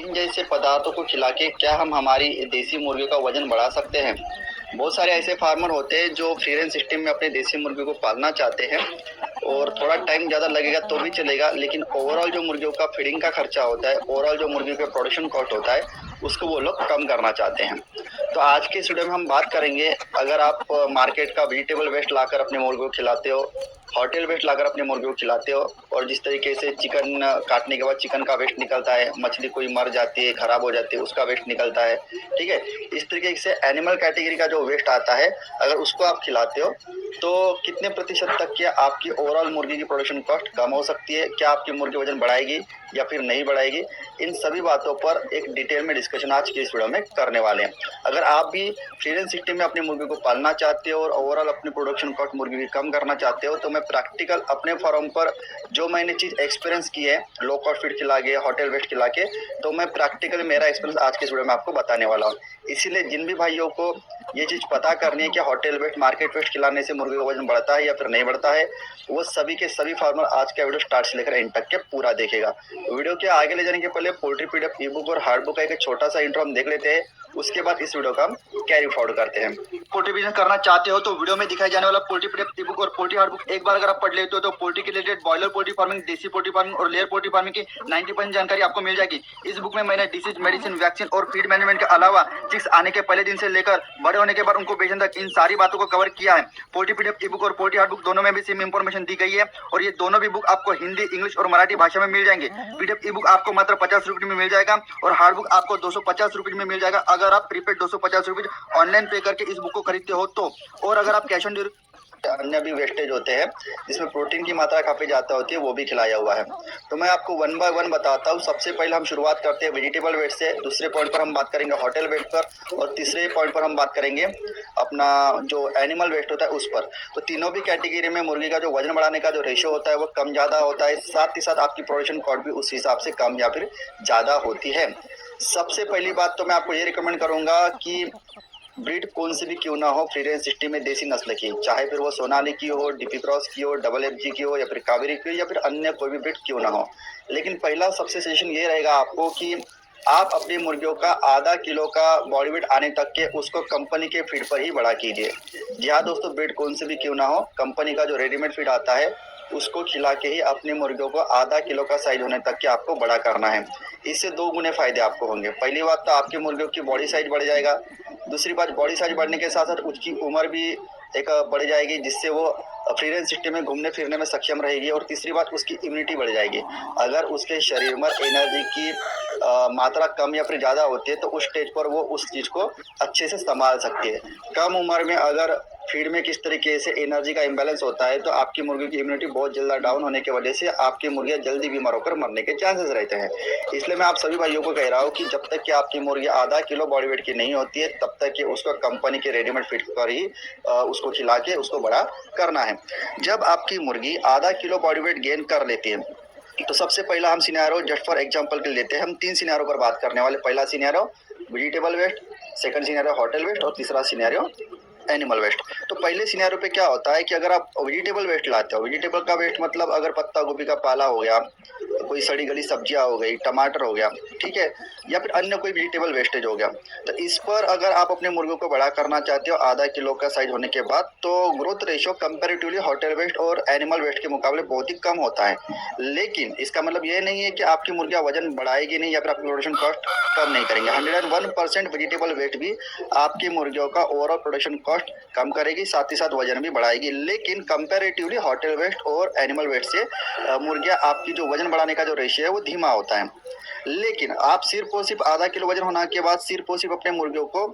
Protein जैसे पदार्थों को खिला के क्या हम हमारी देसी मुर्गियों का वजन बढ़ा सकते हैं? बहुत सारे ऐसे फार्मर होते हैं जो फ्री रेंज सिस्टम में अपने देसी मुर्गी को पालना चाहते हैं और थोड़ा टाइम ज़्यादा लगेगा तो भी चलेगा, लेकिन ओवरऑल जो मुर्गियों का फीडिंग का खर्चा होता है, ओवरऑल जो मुर्गियों का प्रोडक्शन कॉस्ट होता है, उसको वो लोग कम करना चाहते हैं। तो आज के इस वीडियो में हम बात करेंगे, अगर आप मार्केट का वेजिटेबल वेस्ट लाकर अपने मुर्गियों को खिलाते हो, होटल वेस्ट लाकर अपने मुर्गियों को खिलाते हो, और जिस तरीके से चिकन काटने के बाद चिकन का वेस्ट निकलता है, मछली कोई मर जाती है, खराब हो जाती है, उसका वेस्ट निकलता है, ठीक है। इस तरीके से एनिमल कैटेगरी का जो वेस्ट आता है, अगर उसको आप खिलाते हो तो कितने प्रतिशत तक की आपकी ओवरऑल मुर्गी की प्रोडक्शन कॉस्ट कम हो सकती है, क्या आपकी मुर्गी वजन बढ़ाएगी या फिर नहीं बढ़ाएगी, इन सभी बातों पर एक डिटेल में डिस्कशन आज की इस वीडियो में करने वाले हैं। अगर आप भी फ्री रेंज सिस्टम में अपनी मुर्गी को पालना चाहते हो और ओवरऑल अपनी प्रोडक्शन कॉस्ट मुर्गी की कम करना चाहते हो, तो मैं प्रैक्टिकल अपने फार्म पर जो मैंने चीज़ एक्सपीरियंस की है, लो कॉस्ट फीड खिला के, होटल वेस्ट खिला के, तो मैं प्रैक्टिकल मेरा एक्सपीरियंस आज के इस वीडियो में आपको बताने वाला हूँ। इसीलिए जिन भी भाइयों को ये चीज़ पता करनी है कि होटल वेस्ट, मार्केट वेस्ट खिलाने से मुर्गी का वजन बढ़ता है या फिर नहीं बढ़ता है, वो सभी के सभी फार्मर आज का वीडियो स्टार्ट से लेकर एंड तक के पूरा देखेगा। वीडियो के आगे ले जाने के पहले पोल्ट्री पीडीएफ ई बुक और हार्ड बुक का एक छोटा सा इंट्रो हम देख लेते हैं, उसके बाद इस वीडियो का हम कैरी फॉरवर्ड करते हैं। पोल्ट्री बिजनेस करना चाहते हो तो वीडियो में दिखाई जाने वाला पोल्ट्री पीडीएफ ई बुक और पोल्ट्री हार्ड बुक एक बार अगर आप पढ़ लेते हो तो पोल्ट्री के रिलेटेड बॉयलर पोल्ट्री फार्मिंग, देसी पोल्ट्री फार्मिंग और लेयर पोल्ट्री फार्मिंग की 90% जानकारी आपको मिल जाएगी। इस बुक में मैंने डिसीज, मेडिसिन, वैक्सीन और फीड मैनेजमेंट के अलावा चिक्स आने के पहले दिन से लेकर बड़े होने के बाद उनको बेचने तक इन सारी बातों को कवर किया है। पोल्ट्री पीडीएफ ई बुक और पोल्ट्री हार्ड बुक दोनों में भी सेम इंफॉर्मेशन दी गई है और ये दोनों भी बुक आपको हिंदी, इंग्लिश और मराठी भाषा में मिल जाएंगे। पीडीएफ ई बुक आपको मात्र 50 रुपये में मिल जाएगा और हार्ड बुक आपको 250 रुपये में मिल जाएगा अगर आप प्रीपेड 250 रुपये ऑनलाइन पे करके इस बुक को खरीदते हो तो। और अगर आप कैश ऑन डिलीवरी, अन्य भी वेस्टेज होते हैं जिसमें प्रोटीन की मात्रा काफ़ी ज़्यादा होती है, वो भी खिलाया हुआ है। तो मैं आपको वन बाय वन बताता हूँ। सबसे पहले हम शुरुआत करते हैं वेजिटेबल वेस्ट से, दूसरे पॉइंट पर हम बात करेंगे होटल वेस्ट पर, और तीसरे पॉइंट पर हम बात करेंगे अपना जो एनिमल वेस्ट होता है उस पर। तो तीनों भी कैटेगरी में मुर्गी का जो वजन बढ़ाने का जो रेशियो होता है वो कम ज़्यादा होता है, साथ ही साथ आपकी प्रोडक्शन कॉस्ट भी उस हिसाब से कम या फिर ज़्यादा होती है। सबसे पहली बात तो मैं आपको ये रिकमेंड करूँगा कि ब्रीड कौन सी भी क्यों ना हो, फ्री रेंज सिस्टम में देसी नस्ल की, चाहे फिर वो सोनाली की हो, डीपी क्रॉस की हो, डबल एफजी की हो या फिर कावेरी की हो या फिर अन्य कोई भी ब्रीड क्यों ना हो, लेकिन पहला सबसे सजेशन ये रहेगा आपको कि आप अपनी मुर्गियों का आधा किलो का बॉडी वेट आने तक के उसको कंपनी के फीड पर ही बड़ा कीजिए। जी हाँ दोस्तों, ब्रीड कौन सी भी क्यों ना हो, कंपनी का जो रेडीमेड फीड आता है उसको खिला के ही अपनी मुर्गियों को आधा किलो का साइज होने तक के आपको बड़ा करना है। इससे दो गुने फायदे आपको होंगे। पहली बात तो आपकी मुर्गियों की बॉडी साइज बढ़ जाएगा, दूसरी बात बॉडी साइज बढ़ने के साथ साथ उसकी उम्र भी एक बढ़ जाएगी, जिससे वो फ्री रेंज सिस्टम में घूमने फिरने में सक्षम रहेगी, और तीसरी बात उसकी इम्यूनिटी बढ़ जाएगी। अगर उसके शरीर में एनर्जी की मात्रा कम या फिर ज़्यादा होती है तो उस स्टेज पर वो उस चीज़ को अच्छे से संभाल सकती है। कम उम्र में अगर फीड में किस तरीके से एनर्जी का इम्बैलेंस होता है तो आपकी मुर्गी की इम्यूनिटी बहुत जल्द डाउन होने की वजह से आपकी मुर्गियाँ जल्दी बीमार होकर मरने के चांसेस रहते हैं। इसलिए मैं आप सभी भाइयों को कह रहा हूँ कि जब तक कि आपकी मुर्गी आधा किलो बॉडी वेट की नहीं होती है तब तक कि उसको कंपनी के रेडीमेड फीड पर ही उसको खिला के उसको बड़ा करना है। जब आपकी मुर्गी आधा किलो बॉडी वेट गेन कर लेती है तो सबसे पहला हम सिनेरियो जस्ट फॉर एग्जांपल के लेते हैं। हम 3 सिनेरियो पर बात करने वाले। पहला scenario vegetable waste, second scenario hotel waste और तीसरा सिनेरियो एनिमल वेस्ट। तो पहले सिनेरियो पे क्या होता है कि अगर आप वेजिटेबल वेस्ट लाते हो, वेजिटेबल का वेस्ट मतलब अगर पत्ता गोभी का पाला हो गया, कोई सड़ी गली सब्जियां हो गई, टमाटर हो गया, ठीक है, या फिर अन्य कोई वेजिटेबल वेस्टेज हो गया, तो इस पर अगर आप अपने मुर्गों को बड़ा करना चाहते हो आधा किलो का साइज होने के बाद, तो growth ratio comparatively hotel waste और एनिमल वेस्ट के मुकाबले बहुत ही कम होता है। लेकिन इसका मतलब ये नहीं है कि आपकी मुर्गियाँ वजन बढ़ाएगी नहीं या फिर आपकी प्रोडक्शन कॉस्ट कम नहीं करेंगे। 101% वेजिटेबल वेस्ट भी आपकी मुर्गियों का ओवरऑल प्रोडक्शन कॉस्ट कम करेगी, साथ ही साथ वजन भी बढ़ाएगी। लेकिन कंपैरेटिवली होटल वेस्ट और एनिमल वेस्ट से मुर्गियाँ आपकी जो वजन बढ़ाने का जो रेशियो है वो धीमा होता है। लेकिन आप सिर्फ और सिर्फ आधा किलो वजन होने के बाद सिर्फ और सिर्फ अपने मुर्गियों को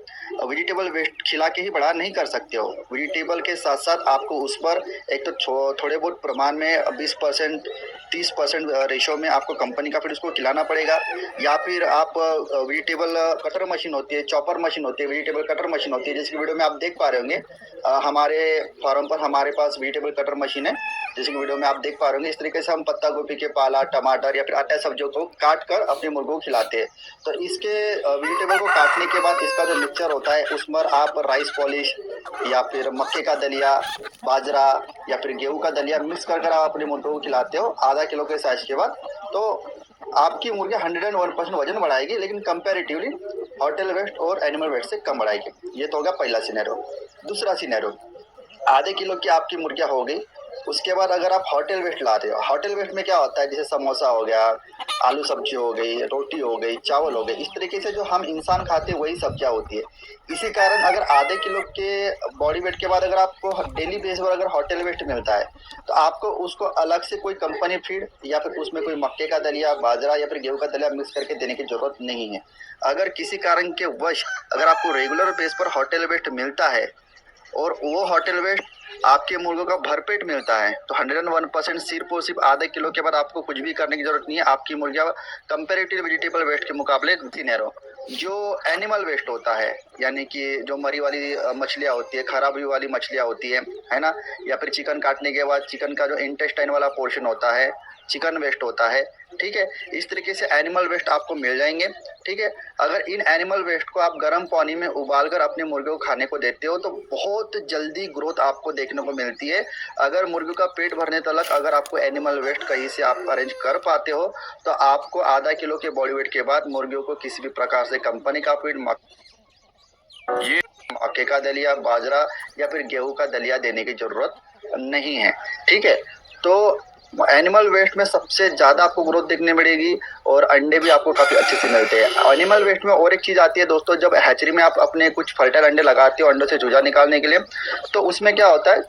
वेजिटेबल वेस्ट खिला के ही बड़ा नहीं कर सकते हो। वेजिटेबल के साथ साथ आपको उस पर एक तो थोड़े बहुत प्रमाण में 20% 30% रेशो में आपको कंपनी का फिर उसको खिलाना पड़ेगा, या फिर आप वेजिटेबल कटर मशीन होती है, चॉपर मशीन होती है, वेजिटेबल कटर मशीन होती है, जिसकी वीडियो में आप देख पा रहे होंगे। हमारे फार्म पर हमारे पास वेजिटेबल कटर मशीन है, जैसे कि वीडियो में आप देख पा रहे होंगे। इस तरीके से हम पत्ता गोभी के पाला, टमाटर या फिर आटा सब्जियों को काट कर अपने मुर्गों को खिलाते हैं। तो इसके वेजिटेबल को काटने के बाद इसका जो मिक्सचर होता है उसमें आप राइस पॉलिश या फिर मक्के का दलिया, बाजरा या फिर गेहूं का दलिया मिक्स कर आप अपने मुर्गों को खिलाते हो आधा किलो के साइज के बाद। तो आपकी मुर्गियाँ 101% वजन बढ़ाएगी, लेकिन कंपैरेटिवली होटल वेस्ट और एनिमल वेस्ट से कम बढ़ाएगी। ये तो हो गया पहला सिनेरियो। दूसरा सिनेरियो, आधे किलो की आपकी मुर्गियाँ हो गई, उसके बाद अगर आप होटल वेस्ट ला रहे हो, होटल वेस्ट में क्या होता है, जैसे समोसा हो गया, आलू सब्जी हो गई, रोटी हो गई, चावल हो गए, इस तरीके से जो हम इंसान खाते हैं वही सब्जियां होती है। इसी कारण अगर आधे किलो के बॉडी वेट के बाद अगर आपको डेली बेस पर अगर होटल वेस्ट मिलता है, तो आपको उसको अलग से कोई कंपनी फीड या फिर उसमें कोई मक्के का दलिया, बाजरा या फिर गेहूं का दलिया मिक्स करके देने की जरूरत नहीं है। अगर किसी कारण के वश अगर आपको रेगुलर बेस पर होटल वेस्ट मिलता है और वो होटल वेस्ट आपके मुर्गों का भरपेट मिलता है, तो 101% सिर्फ और सिर्फ आधे किलो के बाद आपको कुछ भी करने की जरूरत नहीं है। आपकी मुर्गियाँ कंपेरेटिव वेजिटेबल वेस्ट के मुकाबले थिनर। जो एनिमल वेस्ट होता है, यानी कि जो मरी वाली मछलियाँ होती है, खराबी वाली मछलियाँ होती है ना, या फिर चिकन काटने के बाद चिकन का जो इंटेस्टाइन वाला पोर्शन होता है, चिकन वेस्ट होता है, ठीक है। इस तरीके से एनिमल वेस्ट आपको मिल जाएंगे, ठीक है। अगर इन एनिमल वेस्ट को आप गर्म पानी में उबालकर अपने मुर्गियों को खाने को देते हो तो बहुत जल्दी ग्रोथ आपको देखने को मिलती है। अगर मुर्गियों का पेट भरने तक अगर आपको एनिमल वेस्ट कहीं से आप अरेंज कर पाते हो, तो आपको आधा किलो के बॉडी वेट के बाद मुर्गियों को किसी भी प्रकार से कंपनी का फीड, ये मक्के का दलिया, बाजरा या फिर गेहूं का दलिया देने की जरूरत नहीं है, ठीक है। तो एनिमल वेस्ट में सबसे ज़्यादा आपको ग्रोथ देखने मिलेगी और अंडे भी आपको काफ़ी अच्छे से मिलते हैं। एनिमल वेस्ट में और एक चीज़ आती है दोस्तों, जब हैचरी में आप अपने कुछ फर्टाइल अंडे लगाते हो अंडों से चूजा निकालने के लिए, तो उसमें क्या होता है,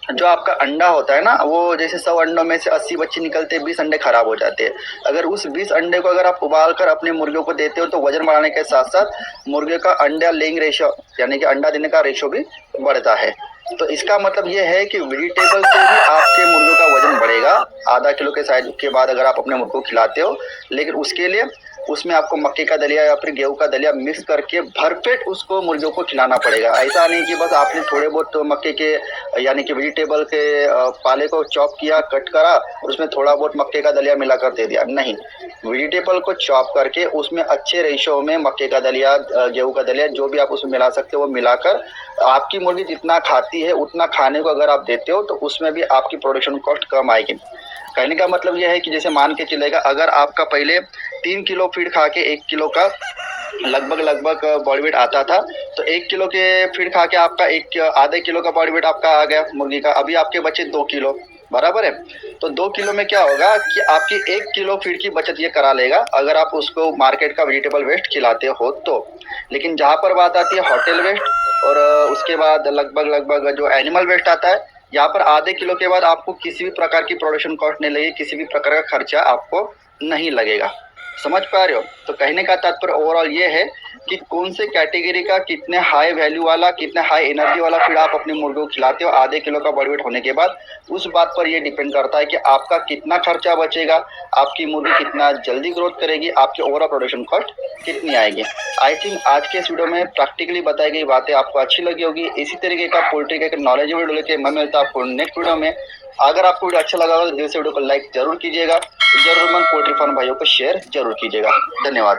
जो आपका अंडा होता है ना, वो जैसे 100 अंडों में से 80 बच्चे निकलते हैं, 20 अंडे खराब हो जाते हैं। अगर उस 20 अंडे को अगर आप उबाल कर अपने मुर्गियों को देते हो तो वजन बढ़ाने के साथ साथ मुर्गे का अंडा लेइंग रेशो यानी कि अंडा देने का रेशो भी बढ़ता है। तो इसका मतलब ये है कि वेजिटेबल से भी आपके मुर्गियों का वजन बढ़ेगा आधा किलो के साइज के बाद अगर आप अपने मुर्गों को खिलाते हो। लेकिन उसके लिए उसमें आपको मक्के का दलिया या फिर गेहूं का दलिया मिक्स करके भरपेट उसको मुर्गियों को खिलाना पड़ेगा। ऐसा नहीं कि बस आपने थोड़े बहुत तो मक्के के यानी कि वेजिटेबल के पाले को चॉप किया, कट करा और उसमें थोड़ा बहुत मक्के का दलिया मिलाकर दे दिया, नहीं। वेजिटेबल को चॉप करके उसमें अच्छे रेशो में मक्के का दलिया, गेहूं का दलिया, जो भी आप उसमें मिला सकते हो वो मिलाकर आपकी मुर्गी जितना खाती है उतना खाने को अगर आप देते हो तो उसमें भी आपकी प्रोडक्शन कॉस्ट कम आएगी। कहने का मतलब यह है कि जैसे मान के चलेगा, अगर आपका पहले 3 किलो फीड खा के 1 किलो का लगभग बॉडी वेट आता था, तो 1 किलो के फीड खा के आपका आधे किलो का बॉडी वेट आपका आ गया मुर्गी का। अभी आपके बचे 2 किलो, बराबर है। तो 2 किलो में क्या होगा कि आपकी 1 किलो फीड की बचत ये करा लेगा अगर आप उसको मार्केट का वेजिटेबल वेस्ट खिलाते हो तो। लेकिन जहाँ पर बात आती है होटल वेस्ट और उसके बाद लगभग जो एनिमल वेस्ट आता है, यहाँ पर आधे किलो के बाद आपको किसी भी प्रकार की प्रोडक्शन कॉस्ट नहीं लगेगी, किसी भी प्रकार का खर्चा आपको नहीं लगेगा। समझ पा रहे हो? तो कहने का तात्पर्य ओवरऑल ये है कि कौन से कैटेगरी का कितने हाई वैल्यू वाला, कितने हाई एनर्जी वाला फीड आप अपने मुर्गों को खिलाते हो आधे किलो का बॉडी वेट होने के बाद, उस बात पर ये डिपेंड करता है कि आपका कितना खर्चा बचेगा, आपकी मुर्गी कितना जल्दी ग्रोथ करेगी, आपकी ओवरऑल प्रोडक्शन कॉस्ट कितनी आएगी। आई थिंक आज के इस वीडियो में प्रैक्टिकली बताई गई बातें आपको अच्छी लगी होगी। इसी तरीके का पोल्ट्री का नॉलेजेबल वीडियो लेके मैं मिलता हूं आपको नेक्स्ट वीडियो में। अगर आपको वीडियो अच्छा लगा हो तो दिल से वीडियो को लाइक जरूर कीजिएगा, जरूरतमंद पोल्ट्री फार्म भाइयों को शेयर जरूर कीजिएगा। धन्यवाद।